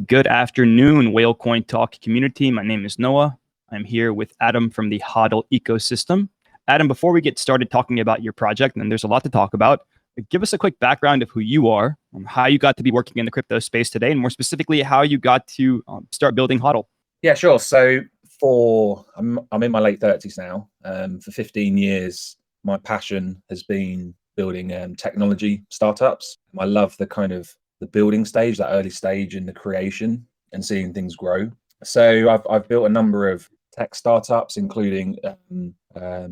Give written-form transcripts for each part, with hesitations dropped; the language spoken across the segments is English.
Good afternoon, Whale Coin Talk community. My name is Noah. I'm here with Adam from the HODL ecosystem. Adam, before we get started talking about your project, and there's a lot to talk about, give us a quick background of who you are, how you got to be working in the crypto space today, and more specifically, how you got to start building HODL. Yeah, sure. So I'm in my late 30s now. For 15 years, my passion has been building technology startups. I love the building stage, that early stage in the creation and seeing things grow. So I've built a number of tech startups, including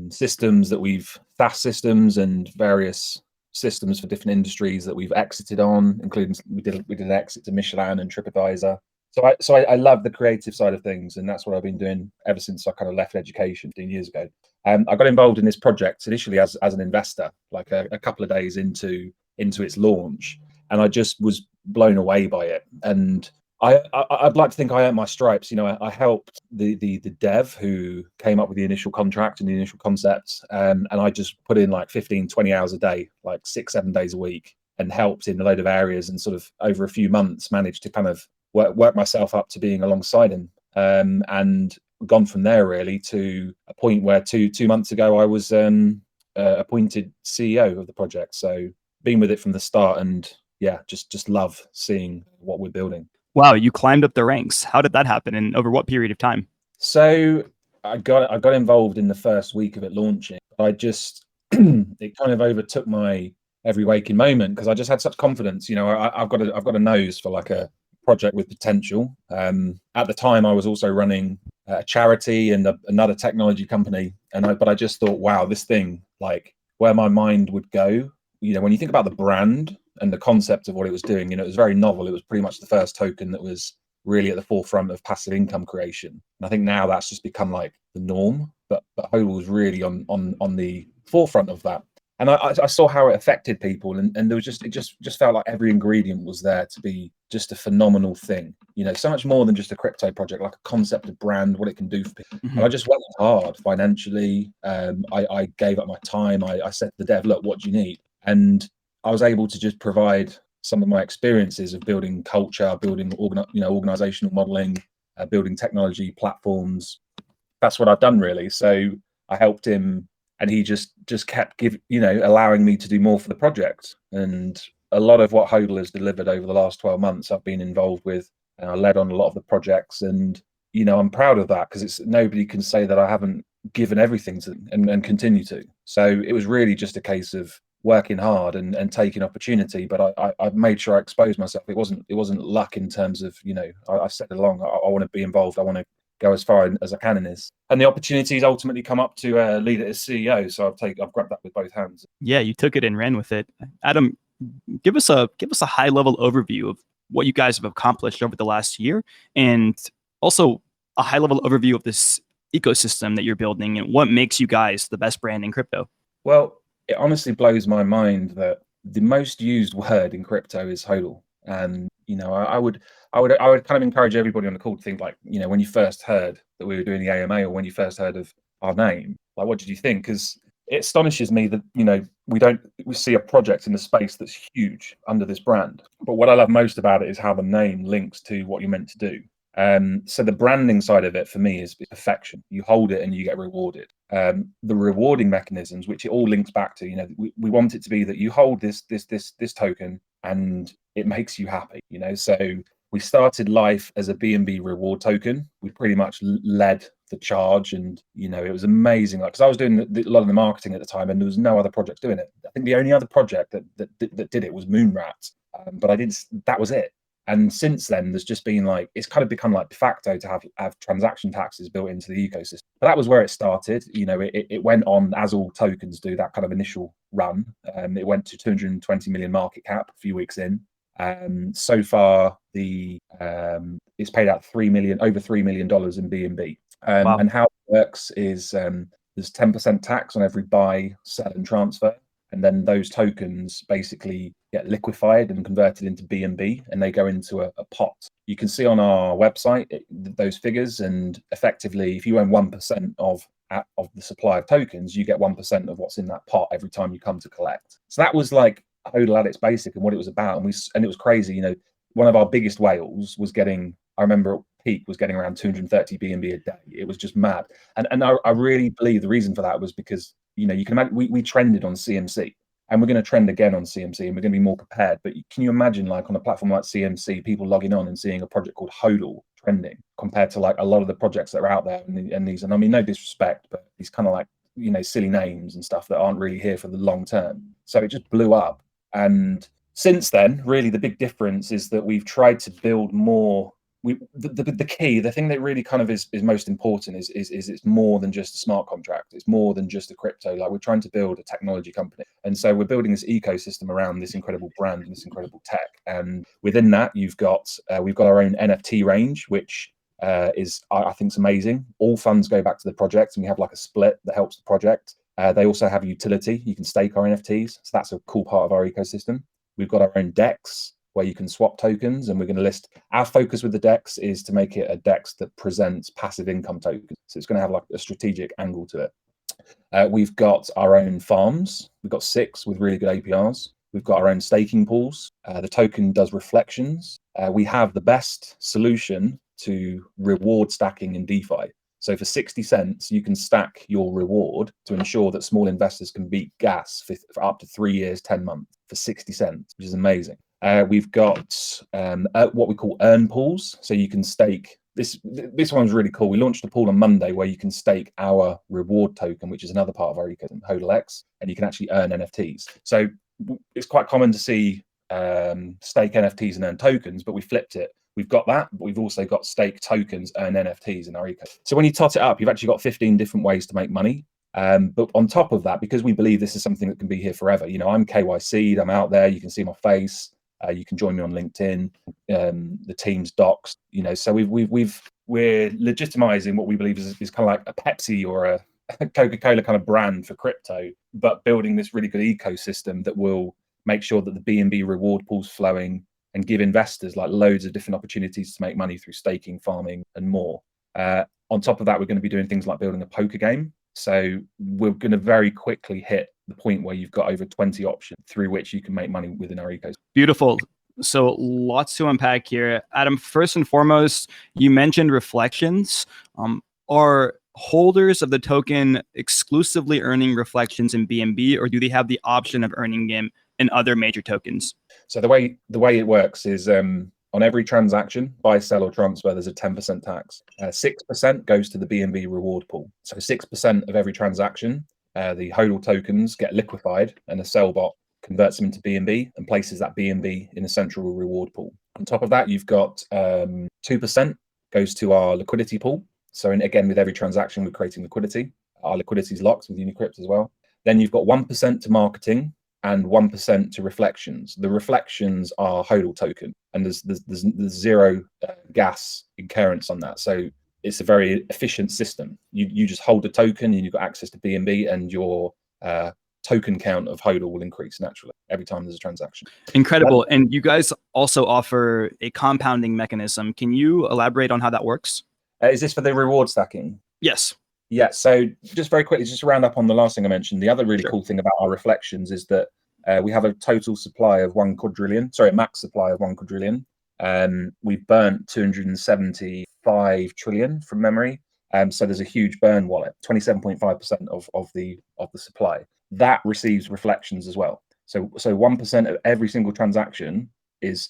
systems that SaaS systems and various systems for different industries that we've exited on, including we did an exit to Michelin and TripAdvisor. So I love the creative side of things, and that's what I've been doing ever since I kind of left education 15 years ago. I got involved in this project initially as an investor, like a couple of days into its launch, and I just was blown away by it. And I'd like to think I earned my stripes. You know, I helped the dev who came up with the initial contract and the initial concepts, and I just put in like 15, 20 hours a day, like 6-7 days a week, and helped in a load of areas, and sort of over a few months managed to kind of work myself up to being alongside him, and gone from there really to a point where two months ago I was appointed CEO of the project. So been with it from the start, and yeah, just love seeing what we're building. Wow, you climbed up the ranks. How did that happen, and over what period of time? So I got involved in the first week of it launching. I just it kind of overtook my every waking moment because I just had such confidence. You know, I've got a nose for like a project with potential. At the time, I was also running a charity and another technology company, but I just thought, wow, this thing, like where my mind would go. You know, when you think about the brand and the concept of what it was doing, you know, it was very novel. It was pretty much the first token that was really at the forefront of passive income creation. And I think now that's just become like the norm, but HODL was really on the forefront of that. And I saw how it affected people, and there was it just felt like every ingredient was there to be just a phenomenal thing. You know, so much more than just a crypto project, like a concept of brand, what it can do for people. Mm-hmm. And I just went hard financially. I gave up my time. I said to the dev, look, what do you need? And I was able to just provide some of my experiences of building culture, building organizational modeling, building technology platforms. That's what I've done really. So I helped him, and he just kept allowing me to do more for the project. And a lot of what HODL has delivered over the last 12 months, I've been involved with, and I led on a lot of the projects. And, you know, I'm proud of that because nobody can say that I haven't given everything to them and continue to. So it was really just a case of working hard and taking opportunity. But I've made sure I exposed myself. It wasn't luck in terms of, you know, I set it along. I want to be involved. I want to go as far as I can in this, and the opportunities ultimately come up to lead it as CEO. So I've grabbed that with both hands. Yeah, you took it and ran with it. Adam, give us a high level overview of what you guys have accomplished over the last year, and also a high level overview of this ecosystem that you're building and what makes you guys the best brand in crypto. Well, it honestly blows my mind that the most used word in crypto is HODL, and you know, I would kind of encourage everybody on the call to think, like, you know, when you first heard that we were doing the AMA, or when you first heard of our name, like, what did you think? Because it astonishes me that, you know, we see a project in the space that's huge under this brand. But what I love most about it is how the name links to what you're meant to do. So the branding side of it for me is perfection. You hold it and you get rewarded. The rewarding mechanisms, which it all links back to, you know, we want it to be that you hold this token and it makes you happy, you know. So we started life as a BNB reward token. We pretty much led the charge, and you know, it was amazing. Like, because I was doing a lot of the marketing at the time, and there was no other projects doing it. I think the only other project that did it was Moonrat, but that was it. And since then, there's just been like, it's kind of become like de facto to have transaction taxes built into the ecosystem. But that was where it started. You know, it went on, as all tokens do, that kind of initial run. It went to 220 million market cap a few weeks in. So far, it's paid out over $3 million in BNB. Wow. And how it works is there's 10% tax on every buy, sell, and transfer. And then those tokens basically get liquefied and converted into BNB, and they go into a pot. You can see on our website those figures, and effectively, if you own 1% of the supply of tokens, you get 1% of what's in that pot every time you come to collect. So that was like HODL at its basic and what it was about. And it was crazy. You know, one of our biggest whales was getting, I remember at peak was getting around 230 BNB a day. It was just mad. And I really believe the reason for that was because, you know, you can imagine we trended on CMC, and we're going to trend again on CMC, and we're going to be more prepared. But can you imagine, like, on a platform like CMC, people logging on and seeing a project called HODL trending compared to like a lot of the projects that are out there, and these, and I mean, no disrespect, but these kind of like, you know, silly names and stuff that aren't really here for the long term. So it just blew up. And since then, really the big difference is that we've tried to build more. The key, the thing that really kind of is most important is it's more than just a smart contract. It's more than just a crypto. Like, we're trying to build a technology company, and so we're building this ecosystem around this incredible brand and this incredible tech. And within that, we've got our own NFT range, which is, I think, is amazing. All funds go back to the project, and we have like a split that helps the project. They also have utility. You can stake our NFTs, so that's a cool part of our ecosystem. We've got our own DEX where you can swap tokens, and we're going to list. Our focus with the DEX is to make it a DEX that presents passive income tokens. So it's going to have like a strategic angle to it. We've got our own farms. We've got 6 with really good APRs. We've got our own staking pools. The token does reflections. We have the best solution to reward stacking in DeFi. So for 60 cents, you can stack your reward to ensure that small investors can beat gas for up to 3 years, 10 months for 60 cents, which is amazing. We've got what we call earn pools. So you can stake. This one's really cool. We launched a pool on Monday where you can stake our reward token, which is another part of our ecosystem, HODL X, and you can actually earn NFTs. So it's quite common to see stake NFTs and earn tokens, but we flipped it. We've got that, but we've also got stake tokens, earn NFTs in our ecosystem. So when you tot it up, you've actually got 15 different ways to make money. But on top of that, because we believe this is something that can be here forever, you know, I'm KYC'd, I'm out there, you can see my face. You can join me on LinkedIn, the team's docs, you know. So we're legitimizing what we believe is kind of like a Pepsi or a Coca-Cola kind of brand for crypto, but building this really good ecosystem that will make sure that the BNB reward pool's flowing and give investors like loads of different opportunities to make money through staking, farming, and more. On top of that, we're going to be doing things like building a poker game. So we're going to very quickly hit the point where you've got over 20 options through which you can make money within our ecosystem. Beautiful. So lots to unpack here. Adam, first and foremost, you mentioned reflections. Are holders of the token exclusively earning reflections in BNB, or do they have the option of earning them in other major tokens? So the way it works is on every transaction, buy, sell, or transfer, there's a 10% tax. 6% goes to the BNB reward pool. So 6% of every transaction, the HODL tokens get liquefied, and the sell bot converts them into BNB and places that BNB in a central reward pool. On top of that, you've got 2% goes to our liquidity pool. So again, with every transaction, we're creating liquidity. Our liquidity is locked with Unicrypt as well. Then you've got 1% to marketing and 1% to reflections. The reflections are HODL token, and there's zero gas incurrence on that. So it's a very efficient system. You just hold the token and you've got access to BNB, and your token count of HODL will increase naturally every time there's a transaction. Incredible. And you guys also offer a compounding mechanism. Can you elaborate on how that works? Is this for the reward stacking? Yes. Yeah, so just very quickly, just to round up on the last thing I mentioned, the other really cool thing about our reflections is that we have a total supply of 1 quadrillion, sorry, a max supply of 1 quadrillion. We've burnt 275 trillion from memory. So there's a huge burn wallet, 27.5% of the supply. That receives reflections as well. So 1% of every single transaction is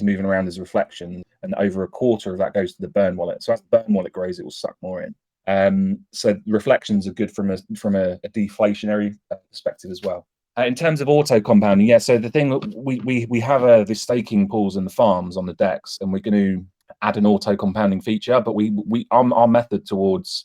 moving around as a reflection, and over a quarter of that goes to the burn wallet. So as the burn wallet grows, it will suck more in. So reflections are good from a deflationary perspective as well. In terms of auto compounding, yeah. So the thing we have the staking pools and the farms on the DEX, and we're going to add an auto compounding feature. But our method towards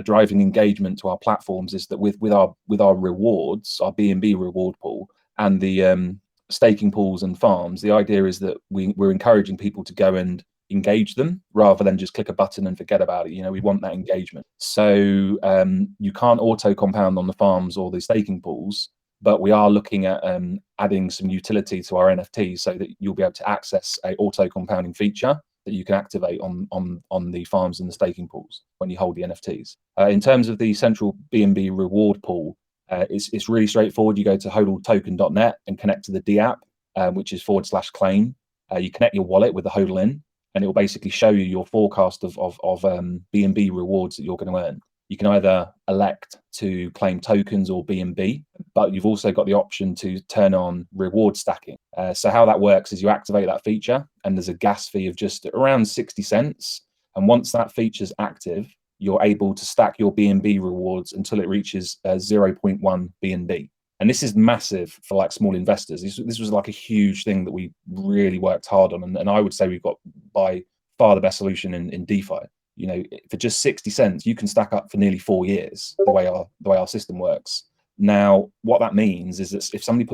driving engagement to our platforms is that with our rewards, our BNB reward pool, and the staking pools and farms, the idea is that we're encouraging people to go and engage them rather than just click a button and forget about it. You know, we want that engagement. So you can't auto compound on the farms or the staking pools, but we are looking at adding some utility to our NFTs so that you'll be able to access a auto compounding feature that you can activate on the farms and the staking pools when you hold the NFTs. In terms of the central BNB reward pool, it's really straightforward. You go to hodltoken.net and connect to the D app, which is /claim. you connect your wallet with the HODL in, and it will basically show you your forecast of BNB rewards that you're going to earn. You can either elect to claim tokens or BNB, but you've also got the option to turn on reward stacking. So how that works is you activate that feature, and there's a gas fee of just around 60 cents. And once that feature's active, you're able to stack your BNB rewards until it reaches 0.1 BNB. And this is massive for like small investors. This was like a huge thing that we really worked hard on. And I would say we've got by far the best solution in DeFi. You know, for just 60 cents, you can stack up for nearly 4 years the way our system works. Now, what that means is that if somebody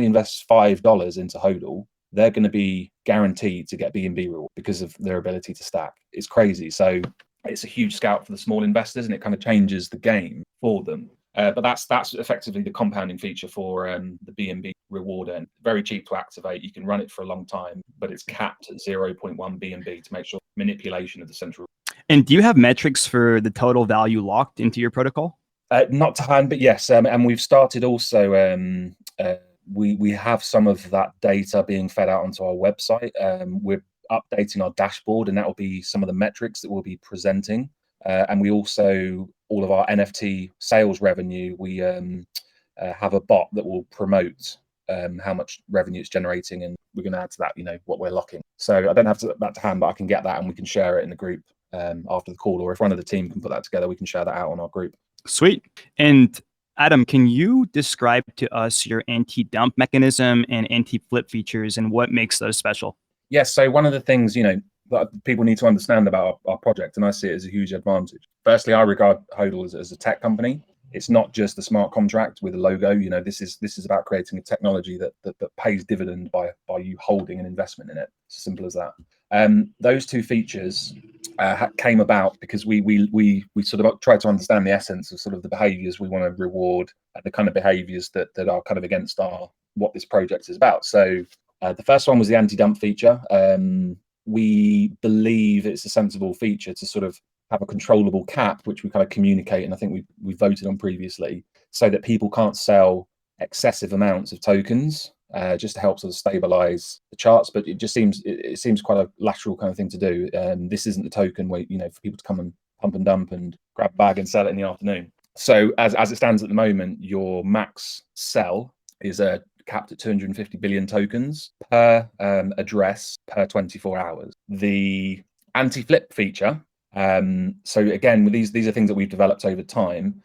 invests $5 into HODL, they're going to be guaranteed to get BNB reward because of their ability to stack. It's crazy. So it's a huge scalp for the small investors, and it kind of changes the game for them. But that's effectively the compounding feature for the BNB reward, and very cheap to activate. You can run it for a long time, but it's capped at 0.1 BNB to make sure manipulation of the central. And do you have metrics for the total value locked into your protocol? Not to hand, but yes. And we've started also, we have some of that data being fed out onto our website. We're updating our dashboard, and that will be some of the metrics that we'll be presenting. And we also, all of our NFT sales revenue, we have a bot that will promote how much revenue it's generating, and we're going to add to that, you know, what we're locking. So I don't have that to hand, but I can get that and we can share it in the group after the call, or if one of the team can put that together, we can share that out on our group. Sweet. And Adam, can you describe to us your anti-dump mechanism and anti-flip features and what makes those special? Yes. So one of the things, you know, that people need to understand about our project, and I see it as a huge advantage. Firstly, I regard HODL as a tech company. It's not just a smart contract with a logo. You know, this is about creating a technology that pays dividend by you holding an investment in it. It's as simple as that. Those two features came about because we sort of tried to understand the essence of sort of the behaviors we want to reward, the kind of behaviors that are kind of against what this project is about. So the first one was the anti-dump feature. We believe it's a sensible feature to sort of have a controllable cap, which we kind of communicate, and I think we voted on previously, so that people can't sell excessive amounts of tokens, just to help sort of stabilize the charts. But it just seems quite a lateral kind of thing to do. This isn't the token where, you know, for people to come and pump and dump and grab a bag and sell it in the afternoon. So as it stands at the moment, your max sell is capped at 250 billion tokens per address per 24 hours. The anti-flip feature, so again, these are things that we've developed over time.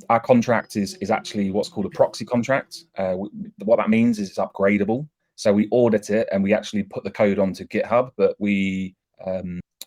Our contract is actually what's called a proxy contract. What that means is it's upgradable. So we audit it and we actually put the code onto GitHub, but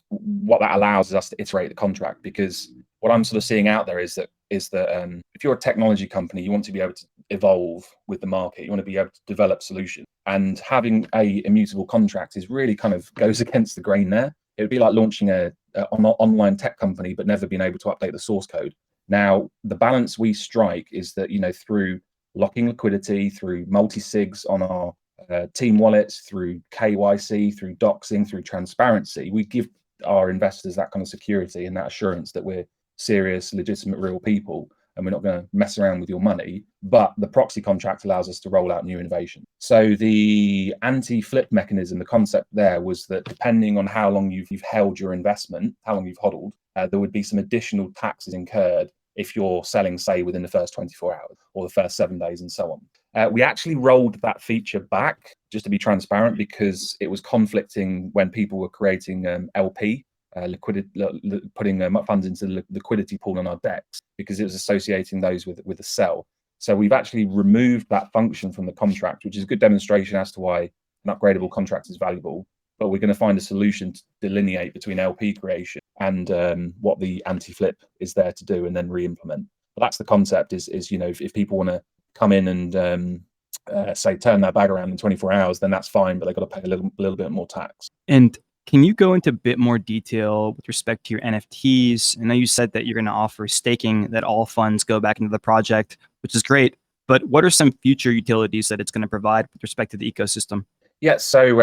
what that allows is us to iterate the contract, because what I'm sort of seeing out there is that if you're a technology company, you want to be able to evolve with the market. You want to be able to develop solutions, and having a immutable contract is really kind of goes against the grain there. It would be like launching an online tech company but never being able to update the source code. Now, the balance we strike is that, you know, through locking liquidity, through multi-sigs on our team wallets, through KYC, through doxing, through transparency, we give our investors that kind of security and that assurance that we're serious, legitimate, real people, and we're not going to mess around with your money. But the proxy contract allows us to roll out new innovation. So the anti-flip mechanism, the concept there was that depending on how long you've held your investment, how long you've hodled, there would be some additional taxes incurred if you're selling, say, within the first 24 hours or the first 7 days and so on. We actually rolled that feature back, just to be transparent, because it was conflicting when people were creating LP, putting funds into the liquidity pool on our DEX, because it was associating those with a sell. So we've actually removed that function from the contract, which is a good demonstration as to why an upgradable contract is valuable. But we're going to find a solution to delineate between LP creation and what the anti-flip is there to do, and then re-implement. But that's the concept. Is you know, if people want to come in and say turn that bag around in 24 hours, then that's fine, but they've got to pay a little bit more tax. And can you go into a bit more detail with respect to your NFTs? I know you said that you're going to offer staking, that all funds go back into the project, which is great. But what are some future utilities that it's going to provide with respect to the ecosystem? Yeah, so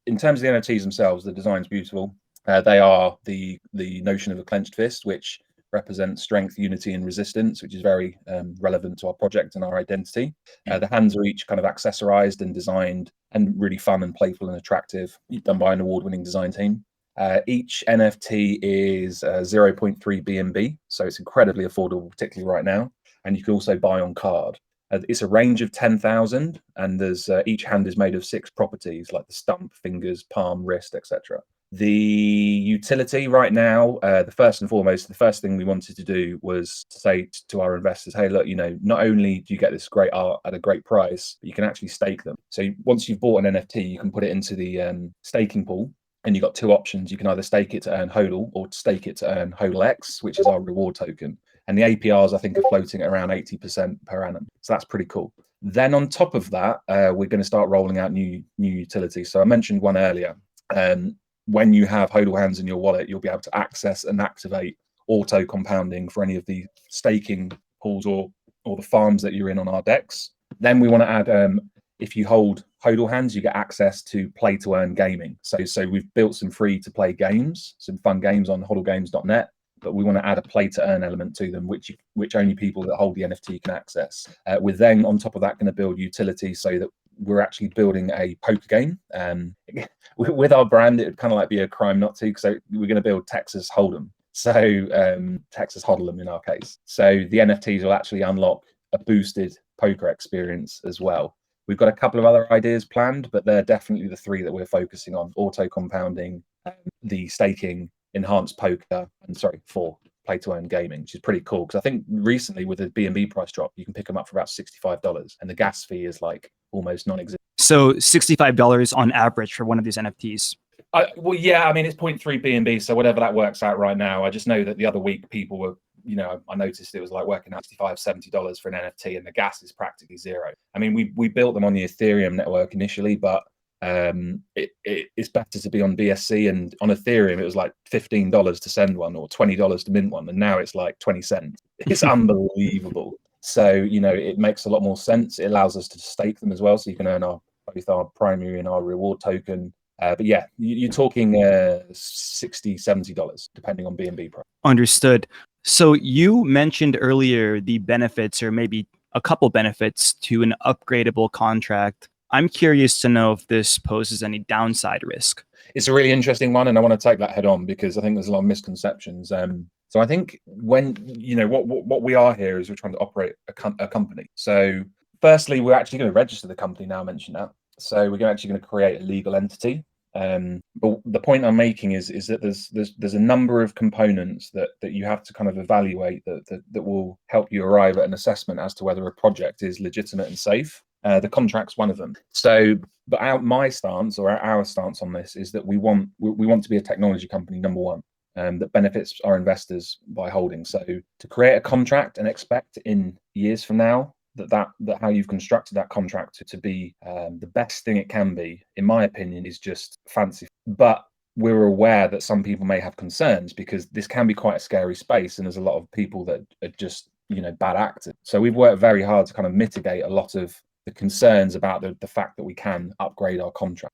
in terms of the NFTs themselves, the design's beautiful. They are the notion of a clenched fist, which represents strength, unity, and resistance, which is very relevant to our project and our identity. The hands are each kind of accessorized and designed and really fun and playful and attractive, done by an award-winning design team. Each NFT is 0.3 BNB, so it's incredibly affordable, particularly right now. And you can also buy on card. It's a range of 10,000, and there's each hand is made of 6 properties, like the stump, fingers, palm, wrist, etc. The utility right now, the first thing we wanted to do was to say to our investors, hey, look, not only do you get this great art at a great price, but you can actually stake them. So once you've bought an NFT, you can put it into the staking pool, and you've got 2 options. You can either stake it to earn HODL or stake it to earn HODL X, which is our reward token. And the APRs, I think, are floating at around 80% per annum. So that's pretty cool. Then on top of that, we're going to start rolling out new utilities. So I mentioned one earlier. When you have HODL hands in your wallet, you'll be able to access and activate auto compounding for any of the staking pools or the farms that you're in on our decks. Then we want to add, if you hold HODL hands, you get access to play to earn gaming. So we've built some free to play games, some fun games on hodlgames.net, but we want to add a play to earn element to them, which only people that hold the NFT can access. We're then on top of that going to build utility so that we're actually building a poker game. With our brand, it would kind of like be a crime not to, so we're going to build Texas Hold'em. So Texas HODL'em in our case. So the NFTs will actually unlock a boosted poker experience as well. We've got a couple of other ideas planned, but they're definitely the 3 that we're focusing on: auto compounding, the staking, enhanced poker, and for play to earn gaming, which is pretty cool. Because I think recently with the BNB price drop, you can pick them up for about $65, and the gas fee is like almost non-existent. So $65 on average for one of these NFTs. Well, yeah, I mean, it's 0.3 BNB, so whatever that works out right now. I just know that the other week people were, I noticed it was like working out $65, $70 for an NFT, and the gas is practically zero. I mean, we built them on the Ethereum network initially, but it's better to be on BSC, and on Ethereum it was like $15 to send one or $20 to mint one, and now it's like 20 cents. It's unbelievable. So it makes a lot more sense. It allows us to stake them as well, so you can earn both our primary and our reward token. But yeah, you're talking $60, $70 depending on BNB price. Understood. So you mentioned earlier the benefits, or maybe a couple benefits, to an upgradable contract. I'm curious to know if this poses any downside risk. It's a really interesting one, and I want to take that head on because I think there's a lot of misconceptions. So I think when what we are here is we're trying to operate a company. So firstly, we're actually going to register the company now. I mentioned that. So we're actually going to create a legal entity. But the point I'm making is that there's a number of components that you have to kind of evaluate that will help you arrive at an assessment as to whether a project is legitimate and safe. The contract's one of them. So, but my stance or our stance on this is that we want to be a technology company, number one, that benefits our investors by holding. So to create a contract and expect in years from now that how you've constructed that contract to be the best thing it can be, in my opinion, is just fancy. But we're aware that some people may have concerns because this can be quite a scary space, and there's a lot of people that are just bad actors. So we've worked very hard to kind of mitigate a lot of the concerns about the fact that we can upgrade our contract.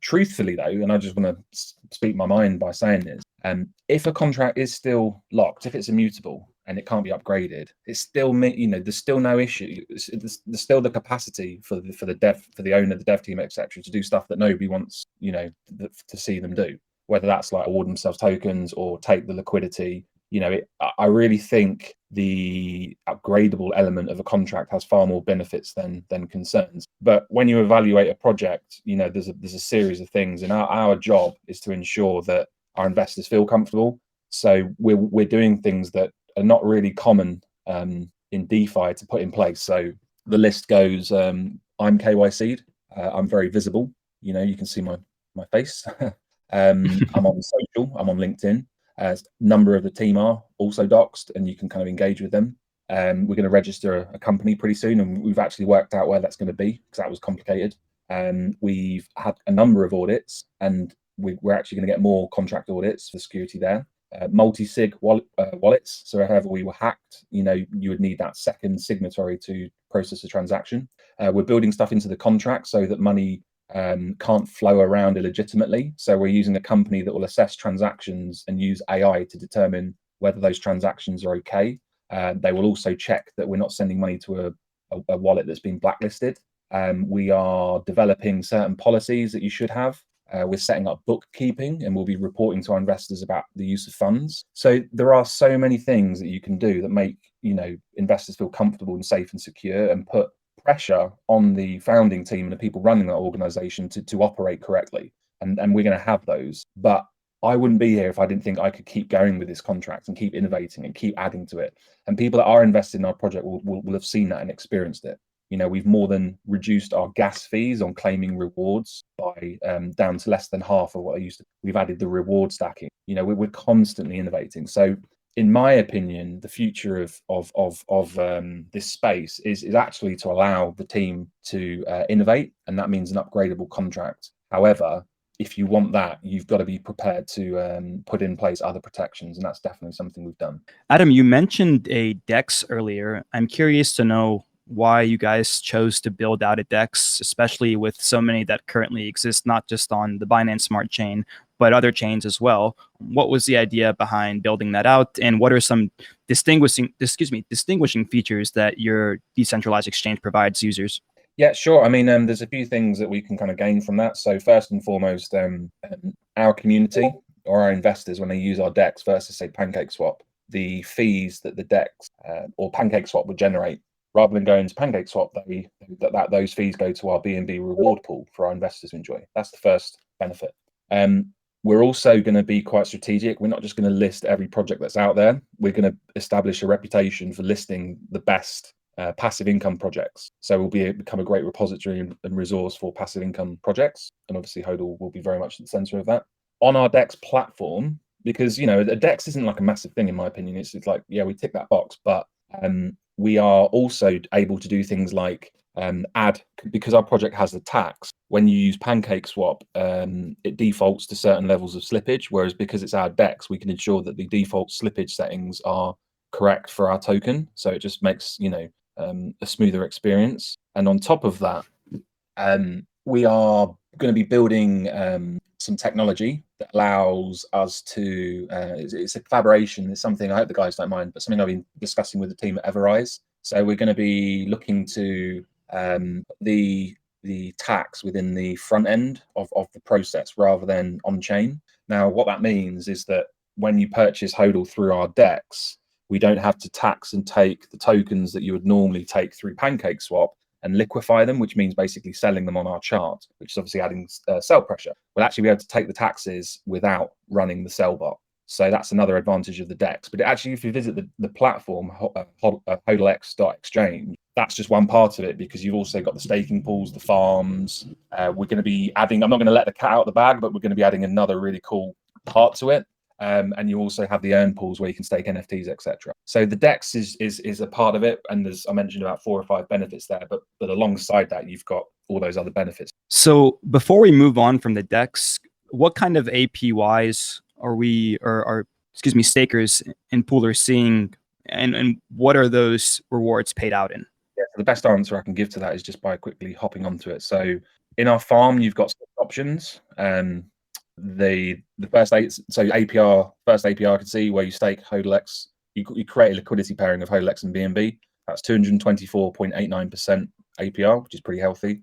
Truthfully though, and I just want to speak my mind by saying this, if a contract is still locked, if it's immutable and it can't be upgraded, it's still, there's still no issue. There's still the capacity for the owner, the dev team, etc., to do stuff that nobody wants, to see them do. Whether that's like award themselves tokens or take the liquidity. I really think the upgradable element of a contract has far more benefits than concerns. But when you evaluate a project, there's a series of things, and our job is to ensure that our investors feel comfortable. So we're doing things that are not really common in DeFi to put in place. So the list goes: I'm KYC'd, I'm very visible. You can see my face. I'm on social, I'm on LinkedIn. A number of the team are also doxed, and you can kind of engage with them. We're going to register a company pretty soon, and we've actually worked out where that's going to be because that was complicated. We've had a number of audits, and we're actually going to get more contract audits for security there. Multi-sig wallets. So if ever we were hacked, you would need that second signatory to process a transaction. We're building stuff into the contract so that money can't flow around illegitimately. So we're using a company that will assess transactions and use AI to determine whether those transactions are okay. They will also check that we're not sending money to a wallet that's been blacklisted. We are developing certain policies that you should have. We're setting up bookkeeping, and we'll be reporting to our investors about the use of funds. So there are so many things that you can do that make, investors feel comfortable and safe and secure, and put pressure on the founding team and the people running that organization to operate correctly. And we're going to have those. But I wouldn't be here if I didn't think I could keep going with this contract and keep innovating and keep adding to it. And people that are invested in our project will have seen that and experienced it. We've more than reduced our gas fees on claiming rewards by down to less than half of what they used to. We've added the reward stacking. We're constantly innovating. So, in my opinion, the future of this space is actually to allow the team to innovate, and that means an upgradable contract. However, if you want that, you've got to be prepared to put in place other protections, and that's definitely something we've done. Adam, you mentioned a DEX earlier. I'm curious to know why you guys chose to build out a DEX, especially with so many that currently exist, not just on the Binance Smart Chain, but other chains as well. What was the idea behind building that out, and what are some distinguishing features that your decentralized exchange provides users? Yeah, sure. I mean, there's a few things that we can kind of gain from that. So first and foremost, our community or our investors, when they use our DEX versus, say, PancakeSwap, the fees that the DEX or PancakeSwap would generate, rather than going to PancakeSwap, those fees go to our BNB reward pool for our investors to enjoy. That's the first benefit. We're also going to be quite strategic. We're not just going to list every project that's out there. We're going to establish a reputation for listing the best passive income projects. So we'll become a great repository and resource for passive income projects. And obviously HODL will be very much at the center of that. On our DEX platform, because, a DEX isn't like a massive thing, in my opinion. It's like, yeah, we tick that box, but we are also able to do things like add, because our project has the tax. When you use PancakeSwap, it defaults to certain levels of slippage, whereas because it's our DEX, we can ensure that the default slippage settings are correct for our token. So it just makes, a smoother experience. And on top of that, we are going to be building some technology that allows us to, it's a collaboration. It's something I hope the guys don't mind, but something I've been discussing with the team at Everise. So we're going to be looking to the tax within the front end of the process rather than on chain. Now, what that means is that when you purchase HODL through our DEX, we don't have to tax and take the tokens that you would normally take through PancakeSwap and liquefy them, which means basically selling them on our chart, which is obviously adding sell pressure. We'll actually be able to take the taxes without running the sell bot. So that's another advantage of the DEX. But actually, if you visit the platform, HODLX.exchange, that's just one part of it, because you've also got the staking pools, the farms. We're going to be adding, I'm not going to let the cat out of the bag, but we're going to be adding another really cool part to it. And you also have the earn pools where you can stake NFTs, etc. So the DEX is a part of it, and there's, I mentioned, about 4 or 5 benefits there, but alongside that, you've got all those other benefits. So before we move on from the DEX, what kind of APYs are stakers and poolers seeing, and what are those rewards paid out in? Yeah, so the best answer I can give to that is just by quickly hopping onto it. So in our farm, you've got options. The first APR I can see where you stake HODLX, you create a liquidity pairing of HODLX and BNB. That's 224.89% APR, which is pretty healthy.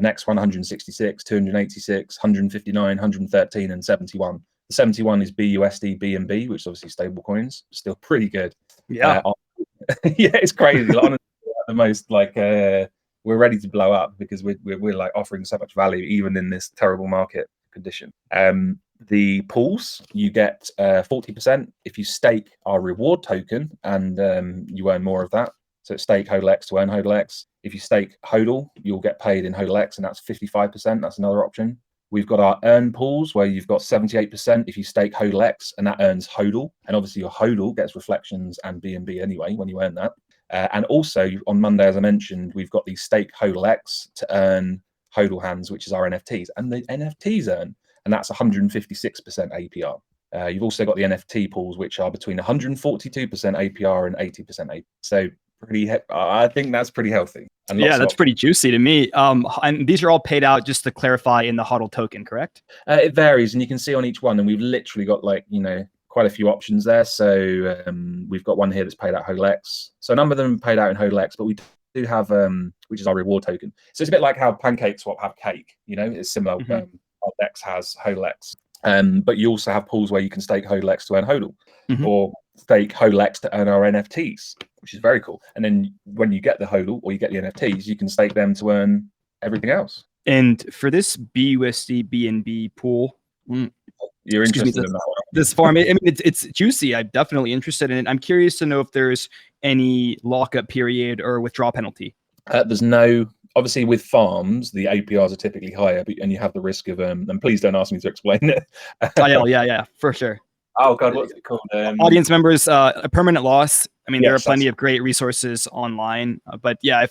Next one, 166, 286, 159, 113, and 71. The 71 is BUSD BNB, which is obviously stable coins. Still pretty good. Yeah. Yeah, it's crazy. Like, honestly, the most we're ready to blow up because we're like offering so much value even in this terrible market condition. The pools, you get 40% if you stake our reward token, and you earn more of that. So stake HODLX to earn HODLX. If you stake HODL, you'll get paid in HODLX, and that's 55%. That's another option. We've got our earn pools where you've got 78% if you stake HODLX, and that earns HODL. And obviously your HODL gets reflections and BNB anyway when you earn that. And also on Monday, as I mentioned, we've got the stake HODLX to earn HODL hands, which is our NFTs. And the NFTs earn, and that's 156% APR. You've also got the NFT pools, which are between 142% APR and 80% APR. So I think that's pretty healthy. And yeah, that's pretty juicy to me. And these are all paid out, just to clarify, in the HODL token, correct? It varies, and you can see on each one. And we've literally got quite quite a few options there. So we've got one here that's paid out HODLX. So a number of them are paid out in HODLX, but we do have which is our reward token. So it's a bit like how PancakeSwap have Cake. It's similar. HODLX has HODLX. But you also have pools where you can stake HODLX to earn HODL, or stake HODLX to earn our NFTs, which is very cool. And then when you get the HODL or you get the NFTs, you can stake them to earn everything else. And for this BUSD BNB pool, you're interested in that one. This farm, I mean, it's juicy. I'm definitely interested in it. I'm curious to know if there's any lockup period or withdrawal penalty. There's no. Obviously, with farms, the APRs are typically higher, and you have the risk of. And please don't ask me to explain it. Yeah, for sure. Oh God, what's it called? Audience members, a permanent loss. I mean, there are plenty of great resources online, but yeah,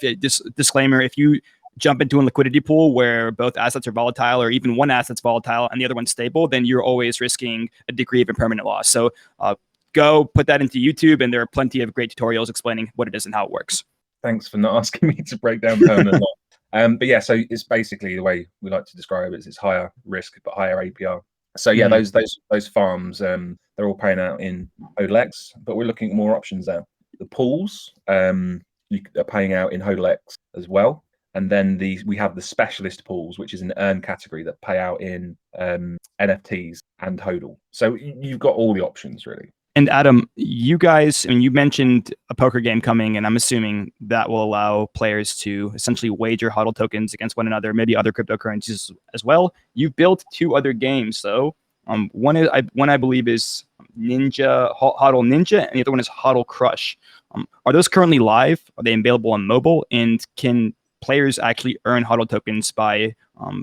disclaimer: if you jump into a liquidity pool where both assets are volatile, or even one asset's volatile and the other one's stable, then you're always risking a degree of impermanent loss. So go put that into YouTube, and there are plenty of great tutorials explaining what it is and how it works. Thanks for not asking me to break down permanent loss. But yeah, so it's basically the way we like to describe it is it's higher risk but higher APR. So yeah, those farms, they're all paying out in HODLX, but we're looking at more options there. The pools you are paying out in HODLX as well. And then we have the specialist pools, which is an earn category that pay out in NFTs and HODL. So you've got all the options really. And Adam, you guys, I mean, you mentioned a poker game coming, and I'm assuming that will allow players to essentially wager HODL tokens against one another, maybe other cryptocurrencies as well. You've built 2 other games, though. One I believe is HODL Ninja, and the other one is HODL Crush. Are those currently live? Are they available on mobile? And can players actually earn HODL tokens by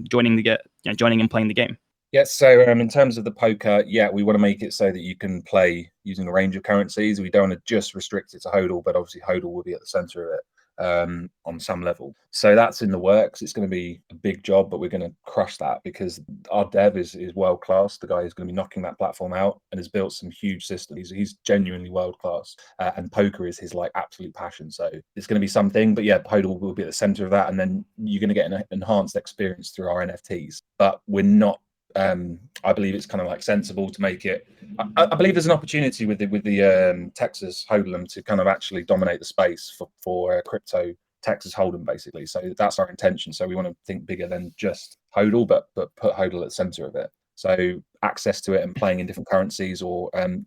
joining and playing the game? Yes, so in terms of the poker, we want to make it so that you can play using a range of currencies. We don't want to just restrict it to HODL, but obviously HODL will be at the center of it on some level. So that's in the works. It's going to be a big job, but we're going to crush that because our dev is world class. The guy is going to be knocking that platform out and has built some huge systems. He's genuinely world class, and poker is his absolute passion. So it's going to be something. But yeah, HODL will be at the center of that, and then you're going to get an enhanced experience through our NFTs. But we're not. I believe it's kind of sensible to make it. I believe there's an opportunity with the Texas Hold'em to kind of actually dominate the space for crypto Texas Hold'em, basically. So that's our intention. So we want to think bigger than just HODL, but put HODL at the center of it. So access to it and playing in different currencies or and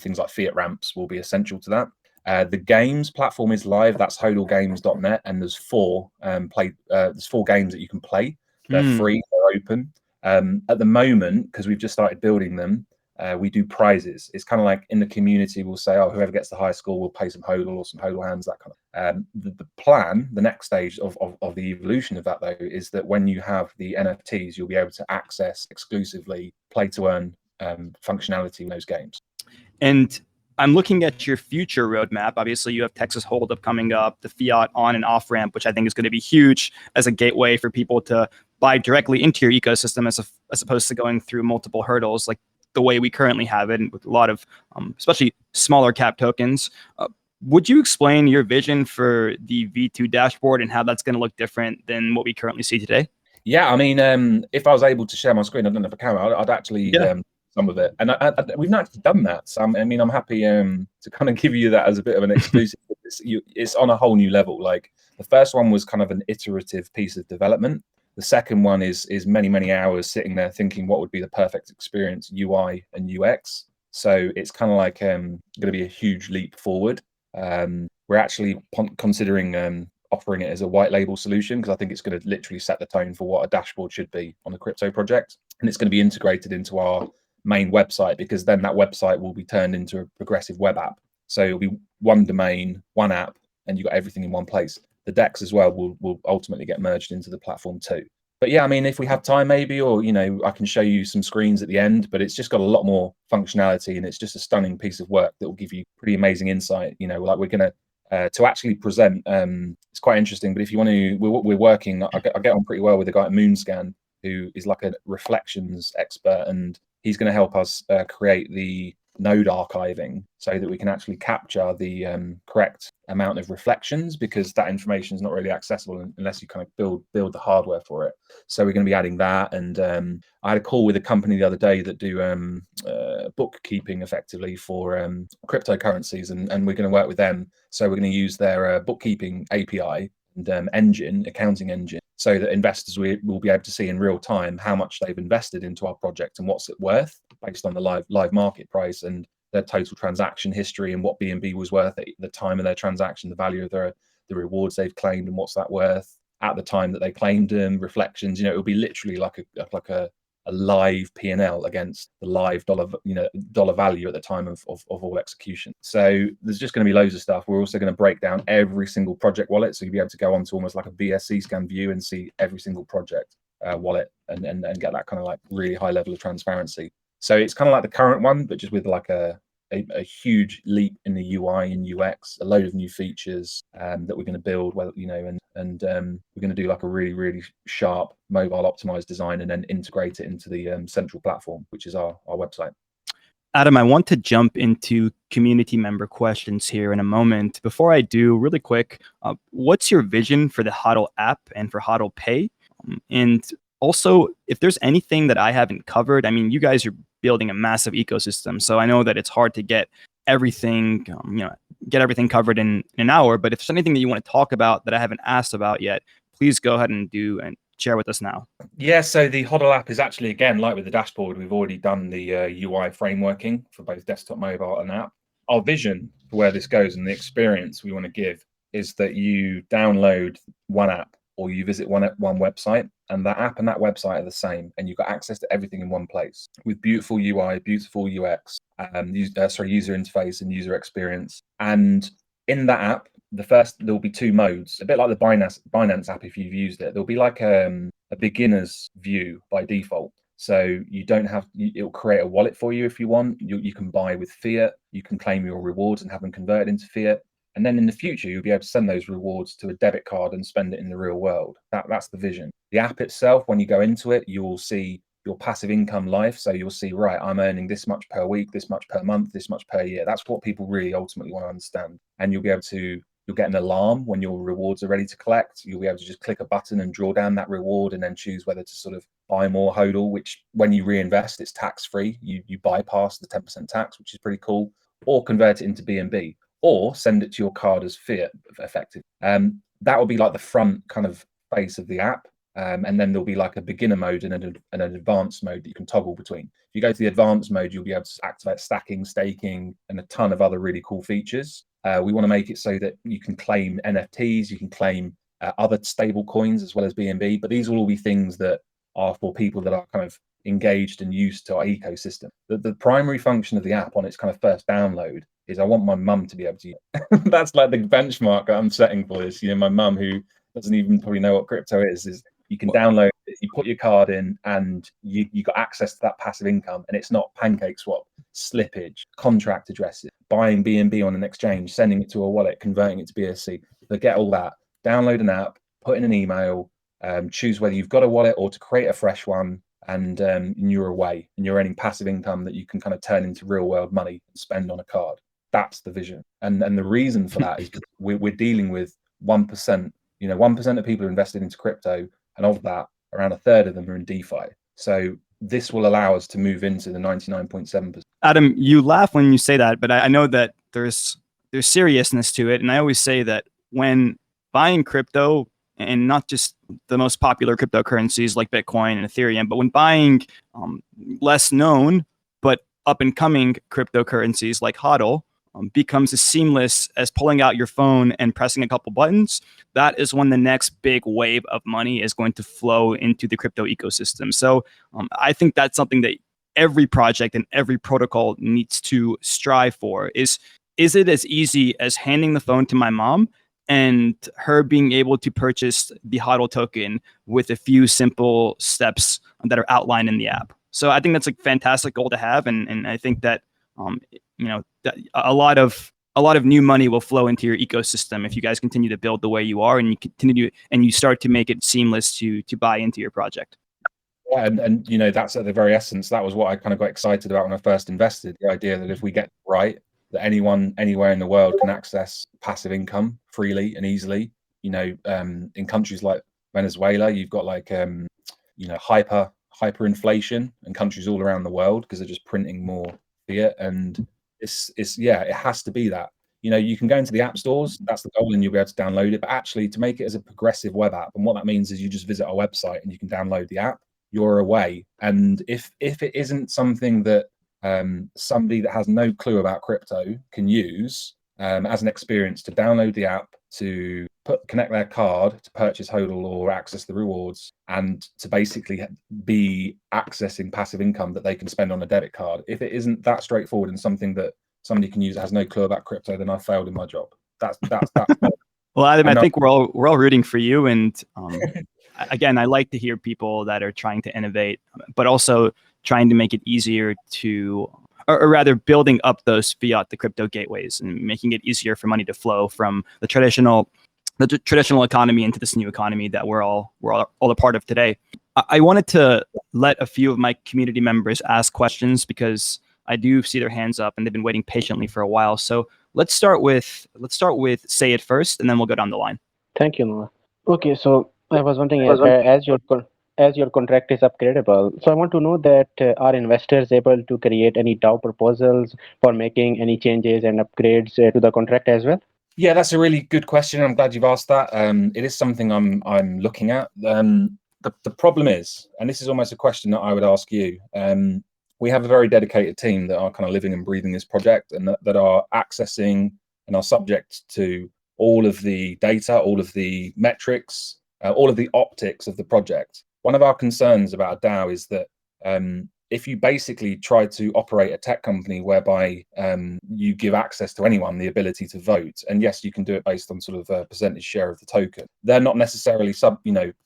things like fiat ramps will be essential to that. The games platform is live. That's hodlgames.net, and there's 4 there's 4 games that you can play. They're free. They're open. At the moment, because we've just started building them, we do prizes. It's kind of like in the community, we'll say, whoever gets the highest score will pay some HODL or some HODL hands, that kind of. The plan, the next stage of the evolution of that, though, is that when you have the NFTs, you'll be able to access exclusively play to earn functionality in those games. And I'm looking at your future roadmap. Obviously, you have Texas Hold'em coming up, the fiat on and off ramp, which I think is going to be huge as a gateway for people to buy directly into your ecosystem as opposed to going through multiple hurdles like the way we currently have it, with a lot of especially smaller cap tokens. Would you explain your vision for the V2 dashboard and how that's going to look different than what we currently see today? Yeah, I mean, if I was able to share my screen, I don't have a camera, I'd actually some of it. And we've not actually done that. So I mean, I'm happy to kind of give you that as a bit of an exclusive. It's on a whole new level. Like the first one was kind of an iterative piece of development. The second one is many hours sitting there thinking what would be the perfect experience, UI and UX. So it's kind of like going to be a huge leap forward. We're actually considering offering it as a white label solution because I think it's going to literally set the tone for what a dashboard should be on a crypto project. And it's going to be integrated into our main website because then that website will be turned into a progressive web app. So it'll be one domain, one app, and you've got everything in one place. The DEX as well will ultimately get merged into the platform too. But yeah, I mean, if we have time maybe, or, I can show you some screens at the end, but it's just got a lot more functionality and it's just a stunning piece of work that will give you pretty amazing insight. Like we're going to actually present, it's quite interesting, but if you want to, we're working, I get on pretty well with a guy at Moonscan who is like a reflections expert, and he's going to help us create the node archiving so that we can actually capture the correct amount of reflections, because that information is not really accessible unless you kind of build the hardware for it. So we're going to be adding that. And I had a call with a company the other day that do bookkeeping effectively for cryptocurrencies, and we're going to work with them. So we're going to use their bookkeeping API and accounting engine, so that investors will be able to see in real time how much they've invested into our project and what's it worth based on the live market price and their total transaction history and what BNB was worth at the time of their transaction, the value of the rewards they've claimed and what's that worth at the time that they claimed them, reflections. It'll be literally like a live P&L against the live dollar value at the time of all execution. So there's just going to be loads of stuff. We're also going to break down every single project wallet, so you'll be able to go onto almost like a BSC scan view and see every single project wallet and get that kind of like really high level of transparency. So it's kind of like the current one, but just with like a huge leap in the UI and UX, a load of new features that we're going to build, and we're going to do like a really, really sharp mobile optimized design and then integrate it into the central platform, which is our website. Adam, I want to jump into community member questions here in a moment. Before I do, really quick, what's your vision for the HODL app and for HODL Pay? And also, if there's anything that I haven't covered, I mean, you guys are building a massive ecosystem, so I know that it's hard to get everything, everything covered in an hour. But if there's anything that you want to talk about that I haven't asked about yet, please go ahead and share with us now. Yeah, so the HODL app is actually, again, like with the dashboard, we've already done the UI frameworking for both desktop, mobile, and app. Our vision for where this goes and the experience we want to give is that you download one app or you visit one website, and that app and that website are the same, and you've got access to everything in one place with beautiful UI, beautiful UX, user interface and user experience. And in that app, there'll be two modes, a bit like the Binance app. If you've used it, there'll be like a beginner's view by default. So you don't have, it'll create a wallet for you if you want. You can buy with fiat, you can claim your rewards and have them converted into fiat. And then in the future, you'll be able to send those rewards to a debit card and spend it in the real world. That's the vision. The app itself, when you go into it, you will see your passive income life. So you'll see, right, I'm earning this much per week, this much per month, this much per year. That's what people really ultimately want to understand. And you'll get an alarm when your rewards are ready to collect. You'll be able to just click a button and draw down that reward and then choose whether to sort of buy more HODL, which when you reinvest, it's tax-free. You bypass the 10% tax, which is pretty cool, or convert it into BNB, or send it to your card as fiat effective. That will be like the front kind of face of the app. And then there'll be like a beginner mode and an advanced mode that you can toggle between. If you go to the advanced mode, you'll be able to activate stacking, staking, and a ton of other really cool features. We want to make it so that you can claim NFTs, you can claim other stable coins as well as BNB, but these will all be things that are for people that are kind of engaged and used to our ecosystem. The primary function of the app on its kind of first download is I want my mum to be able to use it. That's like the benchmark I'm setting for this. My mum, who doesn't even probably know what crypto is you can download it, you put your card in, and you got access to that passive income. And it's not pancake swap, slippage, contract addresses, buying BNB on an exchange, sending it to a wallet, converting it to BSC. Forget all that. Download an app, put in an email, choose whether you've got a wallet or to create a fresh one, and you're away, and you're earning passive income that you can kind of turn into real world money and spend on a card. That's the vision. And the reason for that is we're dealing with 1%. 1% of people are invested into crypto, and of that, around a third of them are in DeFi. So this will allow us to move into the 99.7%. Adam, you laugh when you say that, but I know that there's seriousness to it. And I always say that when buying crypto, and not just the most popular cryptocurrencies like Bitcoin and Ethereum, but when buying less known but up and coming cryptocurrencies like HODL, becomes as seamless as pulling out your phone and pressing a couple buttons, that is when the next big wave of money is going to flow into the crypto ecosystem. So I think that's something that every project and every protocol needs to strive for. Is it as easy as handing the phone to my mom and her being able to purchase the HODL token with a few simple steps that are outlined in the app? So I think that's a fantastic goal to have, and I think that that a lot of new money will flow into your ecosystem if you guys continue to build the way you are, and you start to make it seamless to buy into your project. Yeah, and that's at the very essence. That was what I kind of got excited about when I first invested. The idea that if we get it right, that anyone anywhere in the world can access passive income freely and easily. In countries like Venezuela, you've got like hyperinflation, and countries all around the world because they're just printing more it, and it's it has to be that. You can go into the app stores, that's the goal, and you'll be able to download it. But actually, to make it as a progressive web app, and what that means is you just visit our website and you can download the app. You're away. And if it isn't something that somebody that has no clue about crypto can use as an experience to download the app, to connect their card to purchase HODL or access the rewards, and to basically be accessing passive income that they can spend on a debit card. If it isn't that straightforward and something that somebody can use that has no clue about crypto, then I failed in my job. That's Well, Adam, I think we're all rooting for you. And again, I like to hear people that are trying to innovate, but also trying to make it easier to, or rather building up those fiat, the crypto gateways, and making it easier for money to flow from the traditional economy into this new economy that we're all a part of today. I wanted to let a few of my community members ask questions because I do see their hands up and they've been waiting patiently for a while. So let's start with Say It first, and then we'll go down the line. Thank you, Noah. Okay, so I was wondering, as your contract is upgradable, so I want to know that are investors able to create any DAO proposals for making any changes and upgrades to the contract as well? Yeah, that's a really good question. I'm glad you've asked that. It is something I'm looking at. The problem is, and this is almost a question that I would ask you, we have a very dedicated team that are kind of living and breathing this project, and that are accessing and are subject to all of the data, all of the metrics, all of the optics of the project. One of our concerns about a DAO is that if you basically try to operate a tech company whereby you give access to anyone the ability to vote, and yes, you can do it based on sort of a percentage share of the token, they're not necessarily